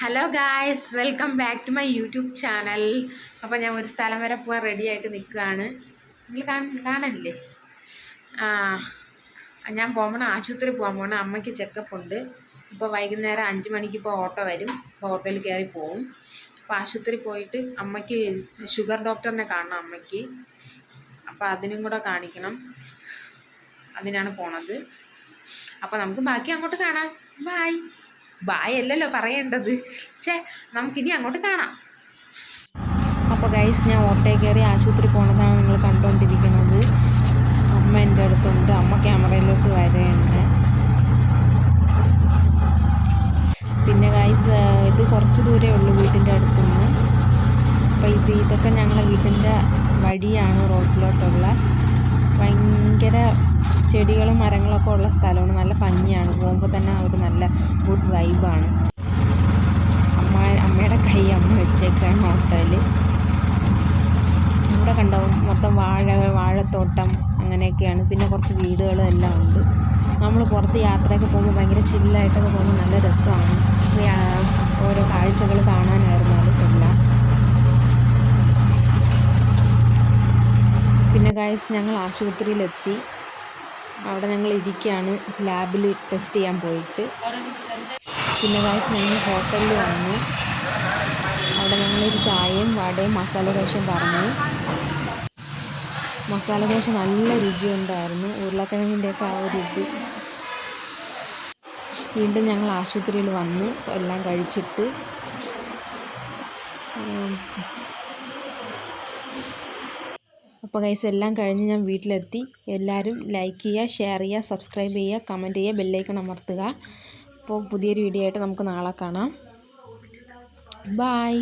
Hello guys, welcome back to my YouTube channel. അപ്പോൾ ഞാൻ ഒരു സ്ഥലം വരെ പോകാൻ റെഡി ആയിട്ട് നിൽക്കുകയാണ്. നിങ്ങൾ കാണല്ലേ? ഞാൻ ആശുപത്രി പോകാൻ പോകണം. അമ്മയ്ക്ക് ചെക്കപ്പ് ഉണ്ട്. ഇപ്പോൾ വൈകുന്നേരം 5 മണിക്ക് ഇപ്പോൾ ഓട്ടോ വരും. അപ്പോൾ ഓട്ടോയിൽ കയറി പോവും. അപ്പോൾ ആശുപത്രി പോയിട്ട് അമ്മയ്ക്ക് ഷുഗർ ഡോക്ടറിനെ കാണണം അമ്മയ്ക്ക്. അപ്പോൾ അതിനും കൂടെ കാണിക്കണം. അതിനാണ് പോണത്. അപ്പോൾ നമുക്ക് ബാക്കി അങ്ങോട്ട് കാണാം. ബായ്. ബായ് അല്ലല്ലോ പറയേണ്ടത്. നമുക്കിനി അങ്ങോട്ട് കാണാം. അപ്പോൾ ഗൈസ്, ഞാൻ ഓട്ടോയിൽ കയറി ആശുപത്രി പോണതാണ് നിങ്ങൾ കണ്ടുകൊണ്ടിരിക്കുന്നത്. അമ്മ എൻ്റെ അടുത്തുണ്ട്. അമ്മ ക്യാമറയിലോട്ട് വരെയുണ്ട്. പിന്നെ ഗൈസ്, ഇത് കുറച്ച് ദൂരമേ ഉള്ളൂ വീട്ടിൻ്റെ അടുത്തുനിന്ന്. അപ്പോൾ ഇതൊക്കെ ഞങ്ങളെ വീട്ടിൻ്റെ വഴിയാണ്, റോഡിലോട്ടുള്ള. ഭയങ്കര ചെടികളും മരങ്ങളൊക്കെ ഉള്ള സ്ഥലമാണ്. നല്ല ഭംഗിയാണ്. പോകുമ്പോൾ തന്നെ ഒരു നല്ല ഗുഡ് വൈബാണ്. അമ്മയുടെ കൈ അമ്മ വെച്ചേക്കാണ് ഓട്ടോയിൽ. ഇവിടെ കണ്ടോ, മൊത്തം വാഴത്തോട്ടം അങ്ങനെയൊക്കെയാണ്. പിന്നെ കുറച്ച് വീടുകളും എല്ലാം ഉണ്ട്. നമ്മൾ പുറത്ത് യാത്രയൊക്കെ പോകുമ്പോൾ ഭയങ്കര ചില്ലായിട്ടൊക്കെ പോകുമ്പോൾ നല്ല രസമാണ്. ഓരോ കാഴ്ചകൾ കാണാനായിരുന്നാലും എല്ലാം. പിന്നെ ഗൈസ്, ഞങ്ങൾ ആശുപത്രിയിലെത്തി. അവിടെ ഞങ്ങൾ ഇരിക്കുകയാണ്, ലാബിൽ ടെസ്റ്റ് ചെയ്യാൻ പോയിട്ട്. പിന്നെ ഗൈസ്, ഞങ്ങൾ ഹോട്ടലിൽ വന്നു. അവിടെ ഞങ്ങളൊരു ചായയും വടയും മസാല ദോശയും പറഞ്ഞു. മസാല ദോശ നല്ല രുചിയുണ്ടായിരുന്നു. ഉരുളക്കിഴങ്ങിൻ്റെയൊക്കെ ആ ഒരു ഇത്. വീണ്ടും ഞങ്ങൾ ആശുപത്രിയിൽ വന്നു എല്ലാം കഴിച്ചിട്ട്. അപ്പോൾ ഗൈസ്, എല്ലാം കഴിഞ്ഞ് ഞാൻ വീട്ടിലെത്തി. എല്ലാവരും ലൈക്ക് ചെയ്യുക, ഷെയർ ചെയ്യുക, സബ്സ്ക്രൈബ് ചെയ്യുക, കമൻറ്റ് ചെയ്യുക, ബെല്ലൈക്കൺ അമർത്തുക. അപ്പോൾ പുതിയൊരു വീഡിയോ ആയിട്ട് നമുക്ക് നാളെ കാണാം. ബായ്.